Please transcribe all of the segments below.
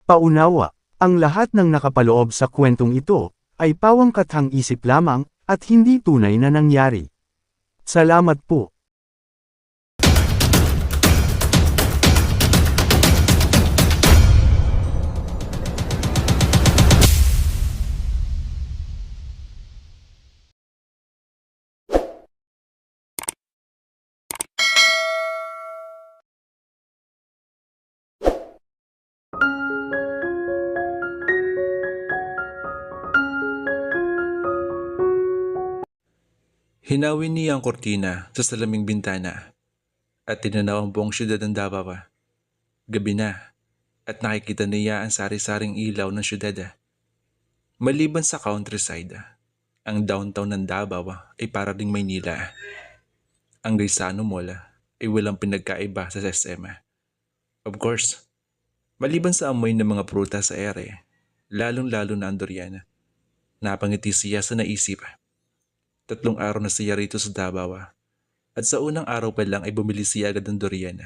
Paunawa, ang lahat ng nakapaloob sa kwentong ito, ay pawangkathang isip lamang, at hindi tunay na nangyari. Salamat po. Hinawin niya ang kortina sa salaming bintana at tinanaw ang buong syudad ng Davao. Gabi na at nakikita niya ang sari-saring ilaw ng syudad. Maliban sa countryside, ang downtown ng Davao ay para ding Maynila. Ang Gaisano Mall ay walang pinagkaiba sa SM. Of course, maliban sa amoy ng mga prutas sa ere, lalong-lalo na ang durian. Napangiti siya sa naisip. 3 araw na siya rito sa Davao. At sa unang araw pa lang ay bumili siya agad ng durian.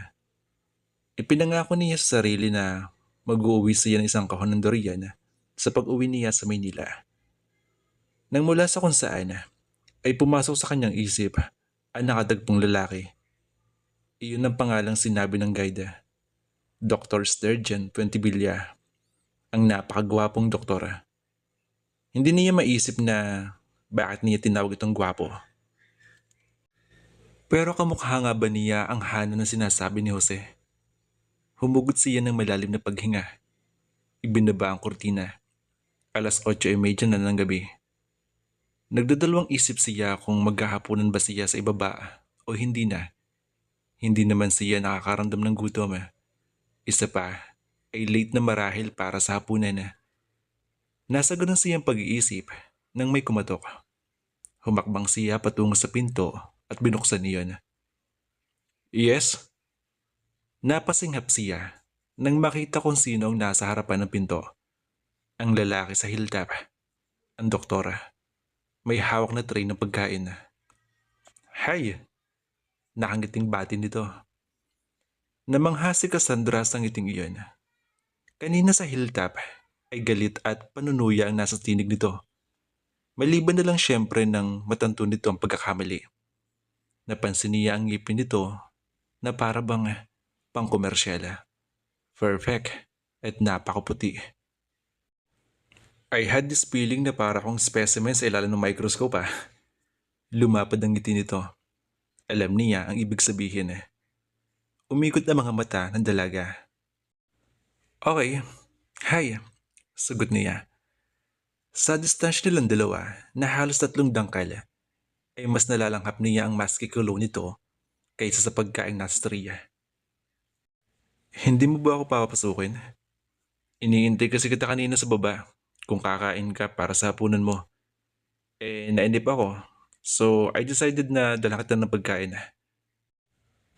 Ipinangako niya sa sarili na mag-uuwi siya ng isang kahon ng durian sa pag-uwi niya sa Maynila. Nang mula sa kung saan ay pumasok sa kanyang isip ang nakadagpong lalaki. Iyon ang pangalang sinabi ng guide, Dr. Sturgeon Puentevilla, ang napakagwapong doktora. Hindi niya maisip na bakit niya tinawag itong gwapo. Pero kamukha nga ba niya ang Hana na sinasabi ni Jose? Humugot siya ng malalim na paghinga. Ibinaba ang kurtina. 8:30 na ng gabi. Nagdadalawang isip siya kung maghahaponan ba siya sa ibaba o hindi na. Hindi naman siya nakakaramdam ng gutom. Isa pa ay late na marahil para sa hapunan. Nasa ganun siyang pag-iisip nang may kumatok. Humakbang siya patungo sa pinto at binuksan niyon. Yes? Napasinghap siya nang makita kung sino ang nasa harapan ng pinto. Ang lalaki sa hilltop, ang doktora. May hawak na tray ng pagkain. Hay! Nakangiting bati nito. Namangha si Cassandra sa ngiting iyon. Kanina sa hilltop ay galit at panunuya ang nasa tinig nito. Maliban na lang siyempre ng matanto nito ang pagkakamali. Napansin niya ang ngipin nito na para bang pangkomersyal. Perfect at napakaputi. I had this feeling na para kong specimen sa ilalim ng microscope. Lumapad ang ngiti nito. Alam niya ang ibig sabihin. Umikot ang mga mata ng dalaga. Okay, hi, sagot niya. Sa distansya nilang dalawa na halos 3 dangkal, ay mas nalalanghap niya ang maskikulo nito kaysa sa pagkain nasa striya. Hindi mo ba ako papapasukin? Iniintay kasi kita kanina sa baba kung kakain ka para sa hapunan mo. Nainip ako. So, I decided na dala kita ng pagkain.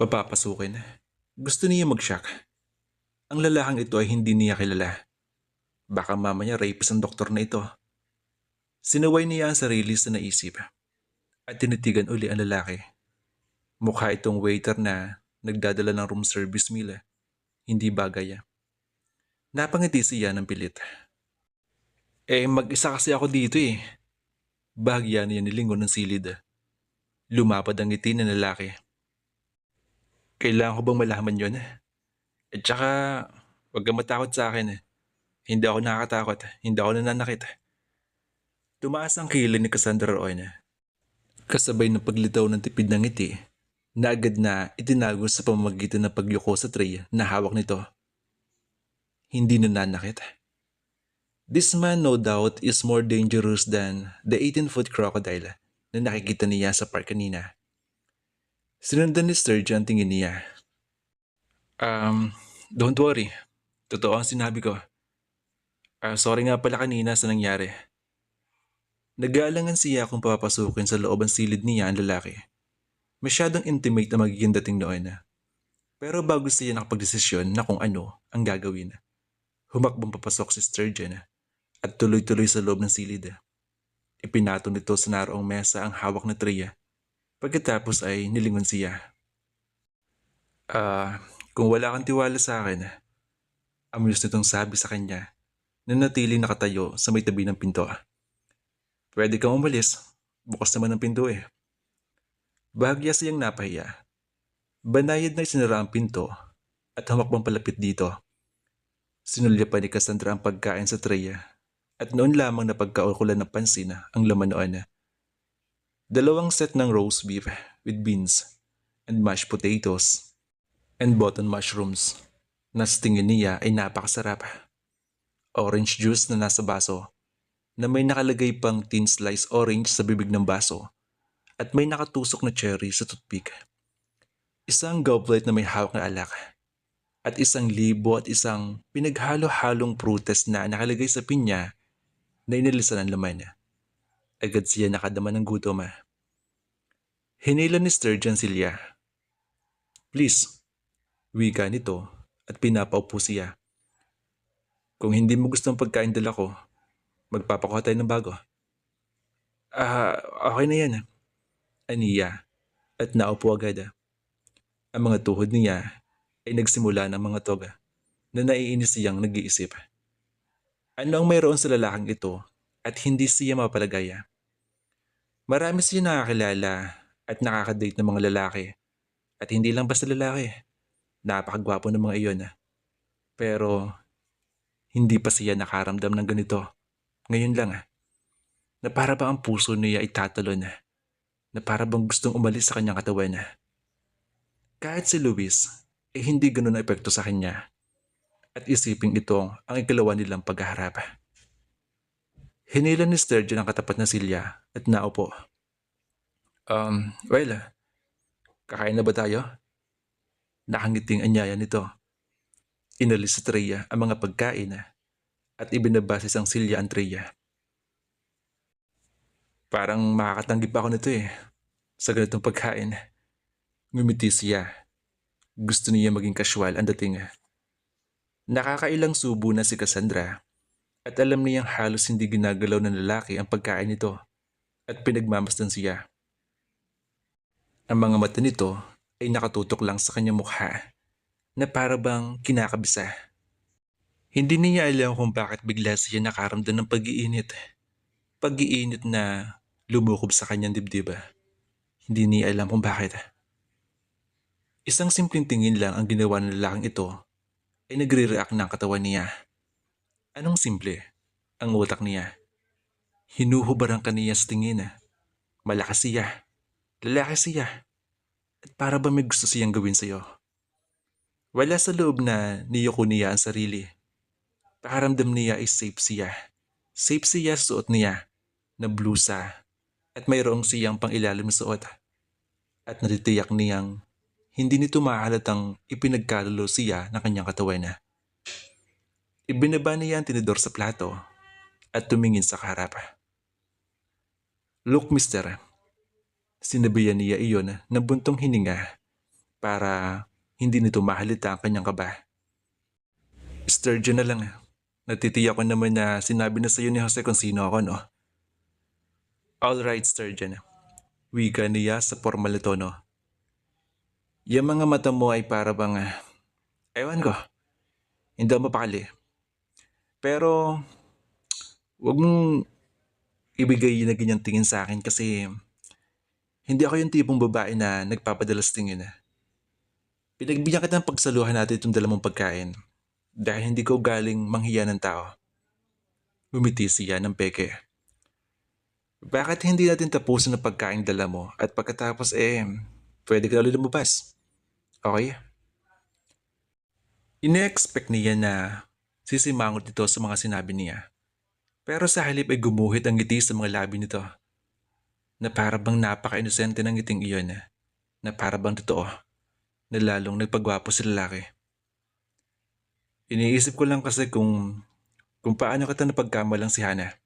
Papapasukin. Gusto niya mag-shock. Ang lalaking ito ay hindi niya kilala. Baka mamaya rapist ang doktor na ito. Sinaway niya ang sarili sa naisip at tinitigan uli ang lalaki. Mukha itong waiter na nagdadala ng room service meal. Hindi bagay. Napangiti siya ng pilit. Mag-isa kasi ako dito eh. Bahagya niya nilingon ng silid. Lumapad ang ngiti ng lalaki. Kailangan ko bang malaman yon? At saka, huwag kang matakot sa akin. Hindi ako nakakatakot. Hindi ako nananakit. Tumaas ang kilay ni Cassandra Roy. Kasabay ng paglitaw ng tipid ng ngiti, na agad na itinago sa pamamagitan ng pagyuko sa tray na hawak nito. Hindi nananakit. This man no doubt is more dangerous than the 18-foot crocodile na nakikita niya sa park kanina. Sinundan ni Sturge ang tingin niya. Don't worry. Totoo ang sinabi ko. Sorry nga pala kanina sa nangyari. Nag-aalangan siya kung papapasukin sa loob ang silid niya ang lalaki. Masyadong intimate na magiging dating noon. Pero bago siya nakapagdesisyon na kung ano ang gagawin, humakbang papasok si Sturgeon at tuloy-tuloy sa loob ng silid. Ipinato nito sa naroong mesa ang hawak na tray. Pagkatapos ay nilingon siya. Kung wala kang tiwala sa akin, Amayos nitong sabi sa kanya na natiling nakatayo sa may tabi ng pinto. Pwede kang umalis. Bukas naman ang pinto eh. Bahagya siyang napahiya. Banayad na isinara ang pinto at humakbang palapit dito. Sinulya pa ni Cassandra ang pagkain sa tray at noon lamang na pagkaukulan ng pansin ang laman noon. Dalawang set ng roast beef with beans and mashed potatoes and button mushrooms na sa tingin niya ay napakasarap. Orange juice na nasa baso na may nakalagay pang thin slice orange sa bibig ng baso at may nakatusok na cherry sa toothpick. Isang goblet na may hawak na alak at isang libo at isang pinaghalo-halong prutas na nakalagay sa pinya na inilisan ng laman. Agad siya nakadama ng gutom. Hinila ni Sturgeon Silya. Please, wika nito at pinapaupo siya. Kung hindi mo gusto ang pagkain dala ko, magpapakuha tayo ng bago. Okay na yan. Aniya at naupo agad. Ang mga tuhod niya ay nagsimula ng mga toga na naiinis siyang nag-iisip. Ano ang mayroon sa lalaking ito at hindi siya mapalagaya? Marami siya nakakilala at nakakadate ng mga lalaki. At hindi lang basta lalaki. Napakagwapo ng mga iyon. Pero hindi pa siya nakaramdam ng ganito. Ngayon lang na para bang ang puso niya ay tatalon na para bang gustong umalis sa kanyang katawan. Kahit si Luis ay hindi ganun ang epekto sa kanya. At isiping ito ang ikalawa nilang paghaharap. Hinila ni Sturgeon ang katapat na silya at naupo. Well, kakain na ba tayo? Nakangiting anyaya nito. Inalis sa treya ang mga pagkain at ibinaba sa isang silya ang treya. Parang makakatanggi pa ako nito sa ganitong pagkain. Ngumiti siya. Gusto niya maging casual ang dating. Nakakailang subo na si Cassandra at alam niyang halos hindi ginagalaw ng lalaki ang pagkain nito at pinagmamasdan siya. Ang mga mata nito ay nakatutok lang sa kanyang mukha na para bang kinakabisa. Hindi niya alam kung bakit bigla siya nakaramdam ng pag-iinit. Pag-iinit na lumukob sa kanyang dibdib. Hindi niya alam kung bakit. Isang simpleng tingin lang ang ginawa ng lalaking ito ay nagre-react ng katawan niya. Anong simple? Ang utak niya. Hinuhubaran ka niya sa tingin. Malakas siya. Lalaki siya. At para ba may gusto siyang gawin sa'yo? Wala sa loob na niyoko niya ang sarili. Pakaramdam niya ay safe siya. Safe siya sa suot niya na blusa at mayroong siyang pangilalim na suot. At natitiyak niyang hindi nito mahalatang ipinagkalulo siya ng kanyang katawan. Ibinaba niya ang tinidor sa plato at tumingin sa kaharap. Look, mister. Sinabihan niya iyon ng buntong hininga para hindi nito mahalita ang kanyang kaba. Sturgeon na lang. Natitiyak ko naman na sinabi na sa iyo ni Jose kung sino ako, no? Alright, Sturgeon. Wika niya sa formal na tono. Yung mga mata mo ay para bang, ewan ko, hindi ako mapakali. Pero, wag mong ibigay na ganyang tingin sa akin kasi hindi ako yung tipong babae na nagpapadalas tingin. Pinagbigyan kita ng pagsaluhan natin itong dalamang pagkain dahil hindi ko galing manghiya ng tao. Umiti siya ng peke. Bakit hindi natin tapusin ang pagkain dala mo at pagkatapos pwede ka na ulit lumabas? Okay? Ine-expect niya na sisimangot ito sa mga sinabi niya. Pero sa halip ay gumuhit ang ngiti sa mga labi nito. Na para bang napaka-inosente ng ngiting iyon na para bang totoo na lalong nagpagwapo si lalaki. Iniisip ko lang kasi kung paano kita napagkamalang si Hana.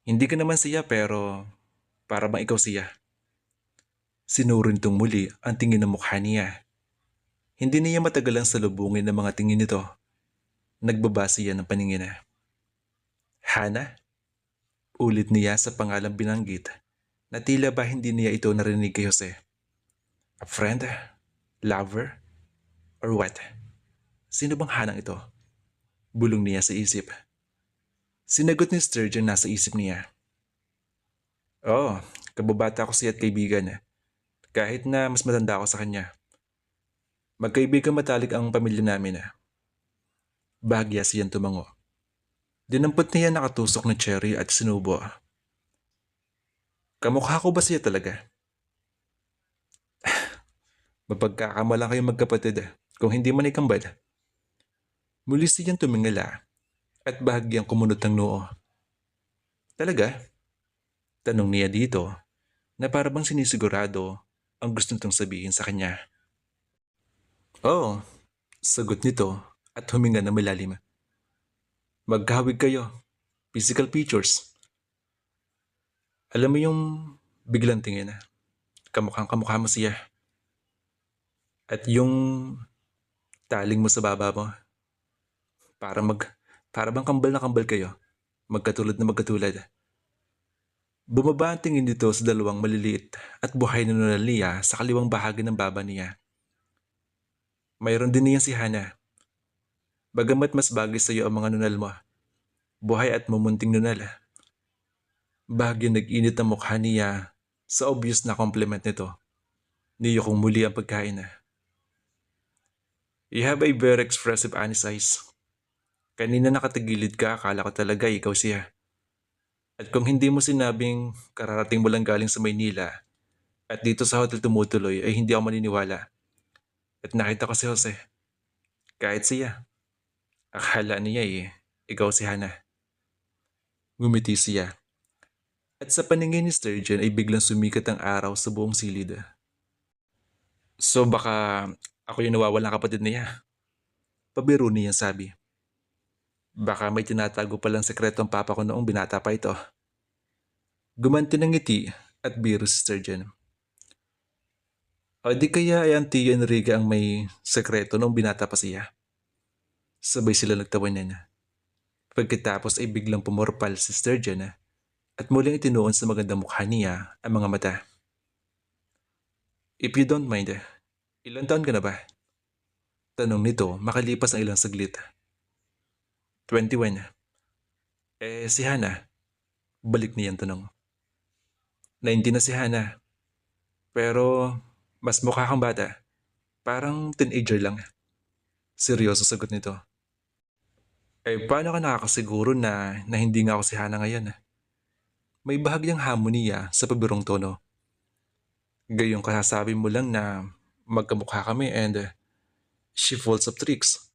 Hindi ka naman siya pero para bang ikaw siya. Sinurin nitong muli ang tingin ng mukha niya. Hindi niya matagalang salubungin ng mga tingin nito. Nagbaba siya ng paningin. Hana? Ulit niya sa pangalang binanggit na tila ba hindi niya ito narinig kay Jose. A friend? Lover? Or what? Sino bang Hanang ito? Bulong niya sa isip. Sinagot ni Sturgeon na nasa isip niya. Oo, kababata ko siya at kaibigan. Kahit na mas matanda ako sa kanya. Magkaibigan matalik ang pamilya namin. Bahagya siyang tumango. Dinampot niya nakatusok na cherry at sinubo. Kamukha ko ba siya talaga? Mapagkakamalang kayong magkapatid kung hindi man ikambal. Muli siyang tumingala at bahagyang kumunot ng noo. Talaga? Tanong niya dito na parabang sinisigurado ang gusto nitong sabihin sa kanya. Oo, sagot nito at huminga na malalim. Magkahawig kayo. Physical features. Alam mo yung biglang tingin. Kamukhang kamukha mo siya. At yung taling mo sa baba mo. Para para bang kambal na kambal kayo. Magkatulad na magkatulad. Bumaba ang tingin nito sa dalawang maliliit at buhay na nunal niya sa kaliwang bahagi ng baba niya. Mayroon din niya si Hana. Bagamat mas bagay sa iyo ang mga nunal mo. Buhay at mumunting nunal. Bahagyan nag-init ang mukha niya sa obvious na compliment nito. Niyo kung muli ang pagkain. You have a very expressive honest eyes. Kanina nakatagilid ka, akala ko talaga ikaw siya. At kung hindi mo sinabing kararating mo lang galing sa Maynila at dito sa hotel tumutuloy ay hindi ako maniniwala. At nakita ko si Jose. Kahit siya. Akala niya ikaw si Hana. Ngumiti siya. At sa paningin ni Sturgeon ay biglang sumikat ang araw sa buong silid. So baka ako yung nawawalang kapatid niya. Pabiro niya sabi. Baka may tinatago palang sekreto ang papa ko noong binata pa ito. Gumanti ng ngiti at biro si Sturgeon. O di kaya ay ang tiyo Enrique ang may sekreto noong binata pa siya. Sabay sila nagtawanan. Pagkatapos ay biglang pumorpal si Sturgeon at muling itinuon sa magandang mukha niya ang mga mata. If you don't mind, ilang taon ka na ba? Tanong nito makalipas ang ilang saglit. 21. Si Hana. Balik niyang tanong. 19 na si Hana. Pero mas mukha kang bata. Parang teenager lang. Seryoso sagot nito. Paano ka nakakasiguro na hindi nga ako si Hana ngayon? May bahagyang hamon niya sa pabirong tono. Gayong kasasabi mo lang na magkamukha kami and she falls of tricks.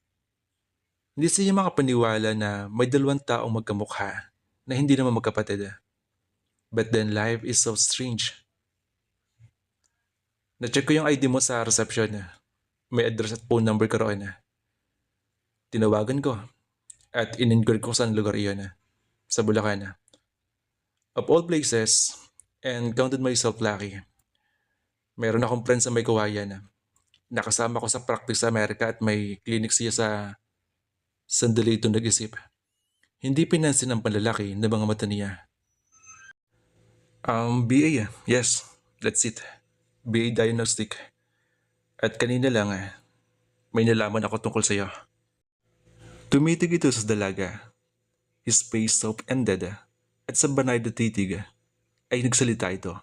Hindi siya makapaniwala na may dalawang taong magkamukha na hindi naman magkapatid. But then life is so strange. Na-check ko yung ID mo sa reception. May address at phone number ka roon. Tinawagan ko at in-inquire ko saan lugar iyon. Sa Bulacan. Of all places, and counted myself lucky. Meron akong friend sa may kawayan. Nakasama ko sa practice sa Amerika at may clinic siya sa sandali ito nag-isip. Hindi pinansin ang panlalaki na mga mata niya. BA, yes, that's it. BA Diagnostic. At kanina lang, may nalaman ako tungkol sa'yo. Tumitig ito sa dalaga. His face soft-ended at sa banay na titig ay nagsalita ito.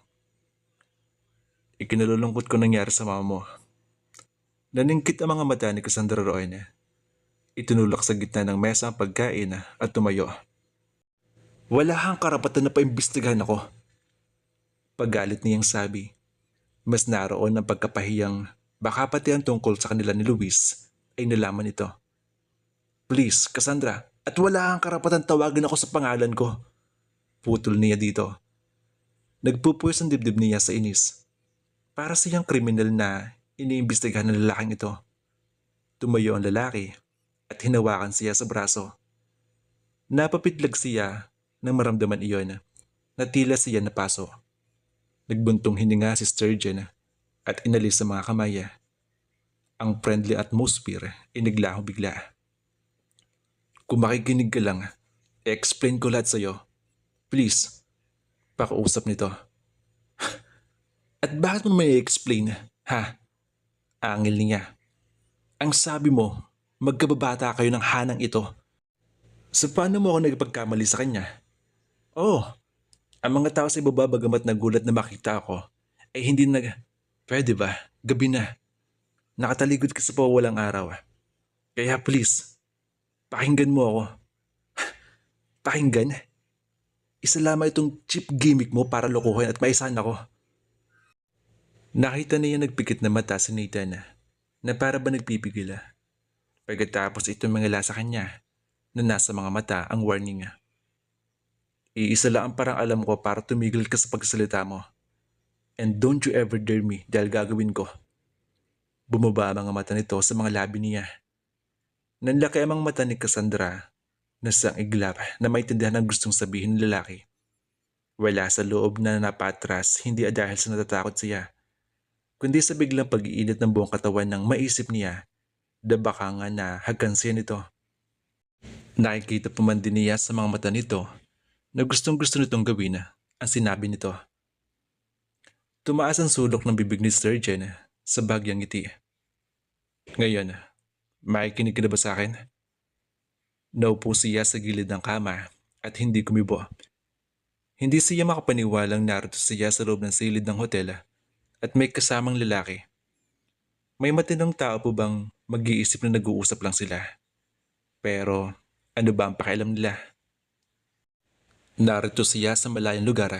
Ikinalulungkot ko nangyari sa mama mo. Naningkit ang mga mata ni Cassandra roon. Itinulak sa gitna ng mesa ang pagkain at tumayo. Wala kang karapatan na paimbestigahan ako. Paggalit niyang sabi. Mas naroon ang pagkapahiyang baka pati ang tungkol sa kanila ni Luis ay nalaman ito. Please, Cassandra, at wala kang karapatan tawagin ako sa pangalan ko. Putol niya dito. Nagpupuwis ang dibdib niya sa inis. Para siyang kriminal na iniimbestigahan ng lalaking ito. Tumayo ang lalaki at hinawakan siya sa braso. Napapitlag siya nang maramdaman iyon na tila siya napaso. Nagbuntong hininga si Sturgeon at inalis sa mga kamay. Ang friendly atmosphere ay naglaho bigla. Kung makikinig ka lang, explain ko lahat sa'yo. Please, pakausap nito. At bakit mo may explain, ha? Angil niya. Ang sabi mo, magkababata kayo ng hanang ito So paano mo ako nagpagkamali sa kanya? Oh, ang mga tao sa ibaba bagamat nagulat na makita ako, ay hindi nag... Pwede ba? Gabi na. Nakataligod ka sa pawawalang araw. Kaya please, pakinggan mo ako. Pakinggan? Isa lamang itong cheap gimmick mo para lokohin at maisahan ako. Nakita niya nagpikit na mata si Nathan na para ba nagpipigil. Pagkatapos ito mangala sa kanya na nasa mga mata ang warning. Iisa lang ang parang alam ko para tumigil ka sa pagsalita mo. And don't you ever dare me dahil gagawin ko. Bumaba ang mga mata nito sa mga labi niya. Nanlaki ang mga mata ni Cassandra na sang iglap na maintindihan ang gustong sabihin ng lalaki. Wala sa loob na napatras hindi dahil sa natatakot siya, kundi sa biglang pag-iinit ng buong katawan nang maisip niya na baka nga na hagkansin nito. Nakikita pa man din niya sa mga mata nito na gustong gusto nitong gawin ang sinabi nito. Tumaas ang sulok ng bibig ni Sturgeon sa bagyang ngiti. Ngayon, makikinig ka na ba sa akin? Naupo siya sa gilid ng kama at hindi kumibo. Hindi siya makapaniwalang narito siya sa loob ng silid ng hotel at may kasamang lalaki. May matinong tao po bang mag-iisip na nag-uusap lang sila? Pero ano ba ang pakialam nila? Narito siya sa malayong lugar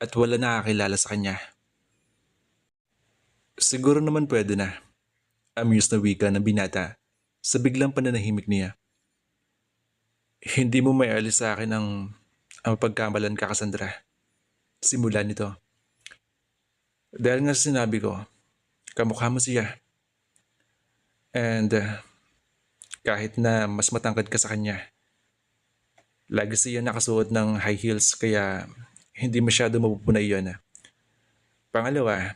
at wala nakakilala sa kanya. Siguro naman pwede na. Amused na wika ng binata sa biglang pananahimik niya. Hindi mo may alis sa akin ang pagkamalan ka, Cassandra. Simula nito. Dahil nga sinabi ko, kamukha mo siya. And kahit na mas matangkad ka sa kanya, lagi siya nakasuot ng high heels kaya hindi masyado mapupunay yun. Pangalawa,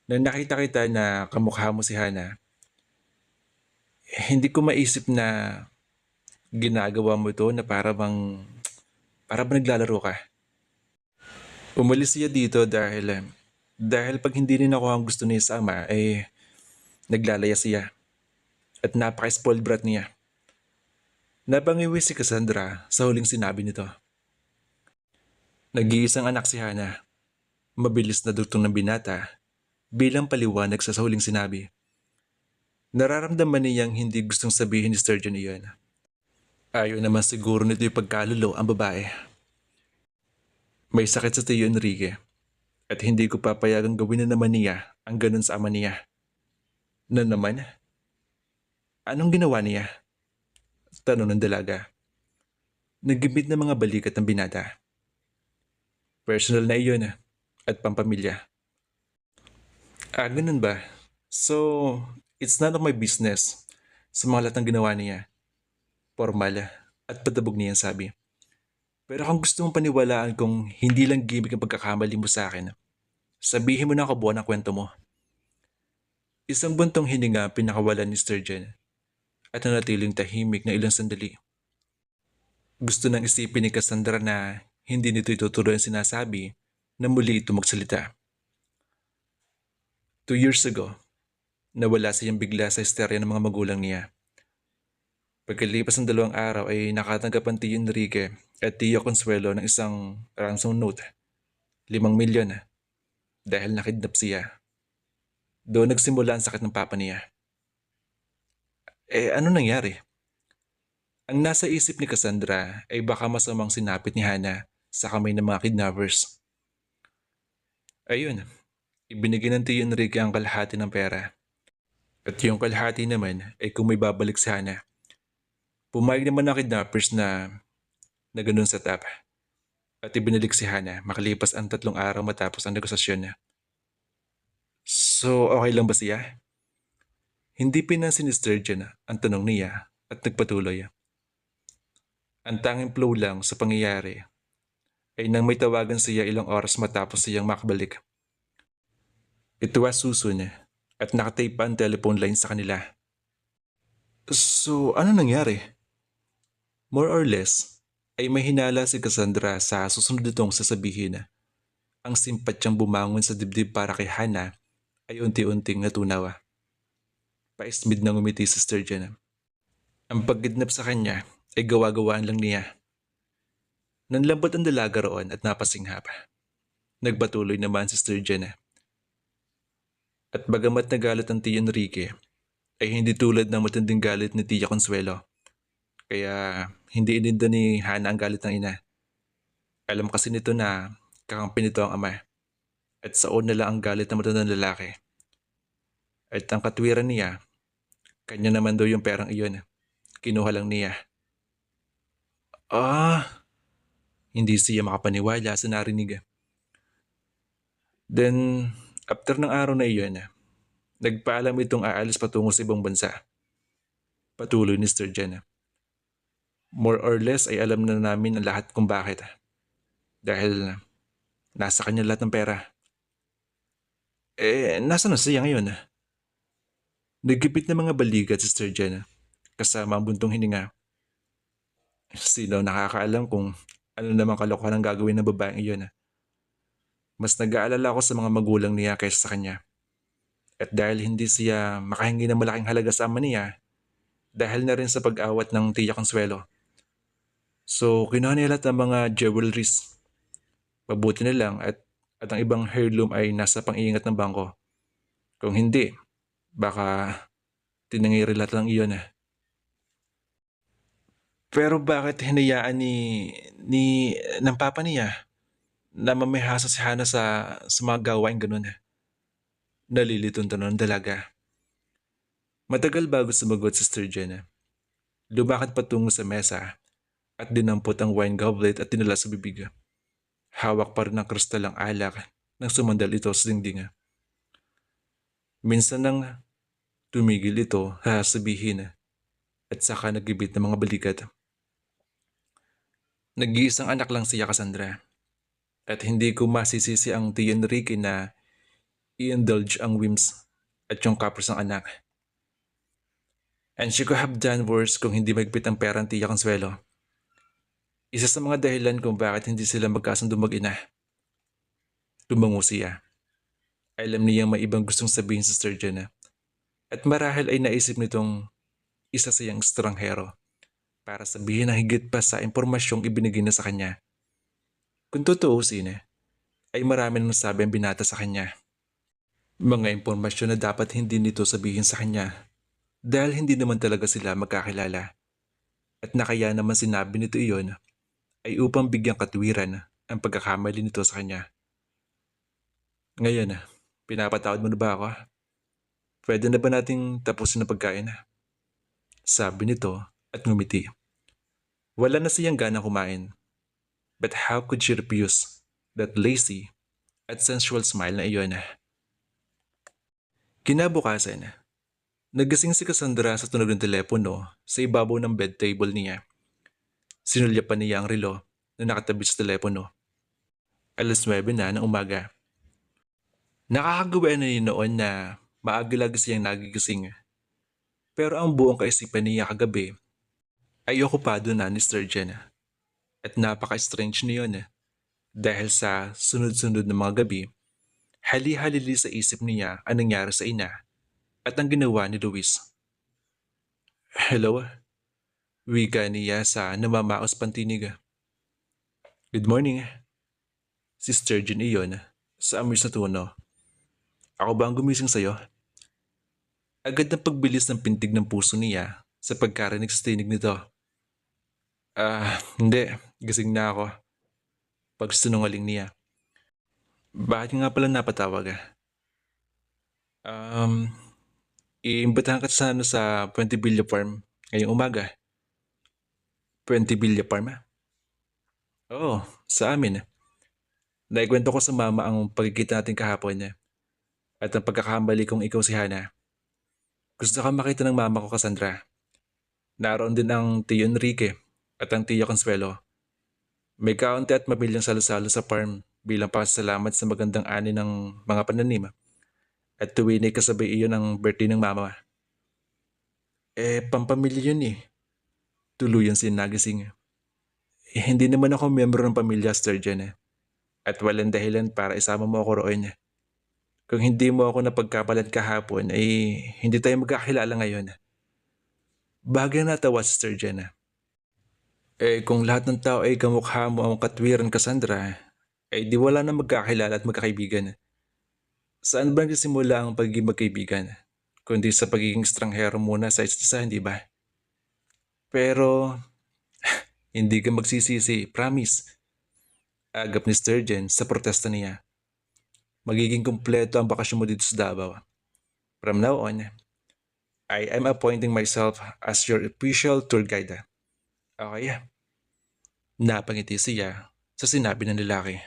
nang nakita kita na kamukha mo si Hana, hindi ko maisip na ginagawa mo ito na para bang naglalaro ka. Umalis siya dito dahil pag hindi rin ako ang gusto niya sama, ay naglalaya siya. At napaka-spoiled brat niya. Nabangiwi si Cassandra sa huling sinabi nito. Nag-iisang anak si Hana. Mabilis na dugtong ng binata bilang paliwanag sa huling sinabi. Nararamdaman niyang hindi gustong sabihin ni Sturgeon iyon. Ayaw naman siguro nito yung pagkalulo ang babae. May sakit sa tiyo Enrique at hindi ko papayagang gawin na naman niya ang ganun sa ama niya. Na naman? Anong ginawa niya? Tanong ng dalaga. Nagimit ng mga balikat ng binata. Personal na iyon at pampamilya. Ganun ba? So, it's none of my business sa mga lahat ng ginawa niya. Formal at patabog niya sabi. Pero kung gusto mong paniwalaan kung hindi lang gimmick ang pagkakamali mo sa akin, sabihin mo na kabuuan ang kwento mo. Isang buntong hininga pinakawalan ni Sturgeon at nanatiling tahimik na ilang sandali. Gusto nang isipin ni Cassandra na hindi nito itutuloy ang sinasabi na muli ito magsalita. 2 years ago, nawala siyang bigla sa hysteria ng mga magulang niya. Pagkalipas ng 2 araw ay nakatanggap ang Tio Enrique at Tio Consuelo ng isang ransom note, 5 milyon dahil nakidnap siya. Doon nagsimula ang sakit ng papa niya. Ano nangyari? Ang nasa isip ni Cassandra ay baka masamang sinapit ni Hana sa kamay ng mga kidnappers. Ayun, ibinigay ng Tio Enrique ang kalahati ng pera. At yung kalahati naman ay kung may babalik si Hana. Pumayag naman ang kidnappers na ganun sa tap. At ibinalik si Hana makalipas ang 3 araw matapos ang negosasyon niya. So, okay lang ba siya? Hindi pinansin ni Sturgeon ang tanong niya at nagpatuloy. Ang tanging flow lang sa pangyayari ay nang may tawagan siya ilang oras matapos siyang makabalik. Ito was Susun at nakatape pa ang telephone line sa kanila. So, ano nangyari? More or less, ay may hinala si Cassandra sa susunod itong sasabihin. Ang simpatyang bumangon sa dibdib para kay Hana ay unti-unting natunaw. Paismid na ngumiti si Sturgeon. Ang pagkidnap sa kanya ay gawa-gawaan lang niya. Nanlambot ang dalaga roon at napasinghap. Nagpatuloy naman si Sturgeon. At bagamat nagalit ang Tio Enrique, ay hindi tulad ng matinding galit ni Tia Consuelo. Kaya hindi ininda ni Hana ang galit ng ina. Alam kasi nito na kakampi nito ang ama. At saon na lang ang galit ng matandang lalaki. At ang katwiran niya, kanya naman daw yung perang iyon. Kinuha lang niya. Hindi siya makapaniwala sa narinig. Then, after ng araw na iyon, nagpaalam itong aalis patungo sa ibang bansa. Patuloy ni Sturgeon. More or less ay alam na namin ang lahat kung bakit. Dahil nasa kanya lahat ng pera. Nasa na siya ngayon? Nagkipit na mga balikat si Sturgeon kasama ang buntong hininga. Sino nakakaalam kung ano namang kalokohan ang gagawin ng babaeng iyon. Mas nag-aalala ako sa mga magulang niya kaysa sa kanya. At dahil hindi siya makahingi ng malaking halaga sa ama niya, dahil na rin sa pag-awat ng Tia Consuelo. So, kinuha niya lahat ng mga jewelries. Mabuti na lang at ang ibang heirloom ay nasa pang-iingat ng bangko. Kung hindi, baka tinangiri lahat lang iyon. Pero bakit hinayaan ng papa niya na mamihasa si Hana sa mga gawain ganun? Nalilitong tanong ng dalaga. Matagal bago sumagot si Sturgeon. Lumakad patungo sa mesa at dinampot ang wine goblet at dinala sa bibig. Hawak pa rin ang kristal ang alak nang sumandal ito sa dingding. Minsan nang tumigil ito, sasabihin at saka nagibit ng mga balikat. Nag-iisang anak lang siya, Cassandra. At hindi ko masisisi ang Tio Enrique na i-indulge ang whims at yung caprice ng anak. And she could have done worse kung hindi magpit ang pera ng Tia Consuelo. Isa sa mga dahilan kung bakit hindi sila magkasundo mag-ina. Tumango siya. Alam niyang may ibang gustong sabihin sa Sturgeon. At marahil ay naisip nitong isa siyang estranghero para sabihin na higit pa sa impormasyong ibinigay na sa kanya. Kung tutuusin, ay marami nang sabi ang binata sa kanya. Mga impormasyon na dapat hindi nito sabihin sa kanya dahil hindi naman talaga sila magkakilala. At nakaya naman sinabi nito iyon ay upang bigyang katwiran ang pagkakamali nito sa kanya. Ngayon, pinapatawad mo na ba ako? Pwede na ba nating tapusin ang pagkain? Sabi nito at ngumiti. Wala na siyang gana kumain. But how could she refuse that lazy at sensual smile na iyon? Kinabukasan, nagising si Cassandra sa tunog ng telepono sa ibabaw ng bed table niya. Sinulyapan niya ang relo na nakatabi sa telepono. 9:00 na ng umaga. Nakakagawa na niya noon na maaga-laga siyang nagigising. Pero ang buong kaisipan niya kagabi ay okupado na ni Sturgeon. At napaka-strange niyon dahil sa sunod-sunod na mga gabi, hali-halili sa isip niya ang nangyari sa ina at ang ginawa ni Luis. Hello? Wika niya sa namamaos pantinig. Good morning. Si Sturgeon iyon sa amis na tono. Ako ba ang gumising sa'yo? Agad na pagbilis ng pintig ng puso niya sa pagkarinig sa tinig nito. Hindi. Gising na ako. Pagsinungaling niya. Bakit nga pala napatawag? Iimbitahan ka sana sa Puente Villa Farm ngayong umaga. Puente Villa Farm? Oo, sa amin. Naikwento ko sa mama ang pagkikita natin kahapon at ang pagkakamali kong ikaw si Hana. Gusto ka makita ng mama ko, Cassandra. Naroon din ang Tio Enrique at ang Tia Consuelo. May kaunti at mabilang salo-salo sa farm bilang pasasalamat sa magandang ani ng mga pananim. At tuwin ay kasabay iyon ang birthday ng mama. Pampamilya yun eh. Tuluyan si nagising. Hindi naman ako miyembro ng pamilya, Sturgeon. At walang dahilan para isama mo ako roon. Kung hindi mo ako napagkapalan kahapon, ay hindi tayo magkakilala ngayon. Bagay natawa si Sturgeon. Kung lahat ng tao ay kamukha mo ang katwiran, Cassandra, di wala na magkakilala at magkakaibigan. Saan ba nagsisimula ang pagiging magkaibigan? Kundi sa pagiging estranghero muna sa isa't isa, hindi ba? Pero hindi ka magsisisi, promise. Agap ni Sturgeon sa protesta niya. Magiging kumpleto ang bakasyon mo dito sa Davao. From now on, I am appointing myself as your official tour guide. Okay? Napangiti siya sa sinabi ng lalaki.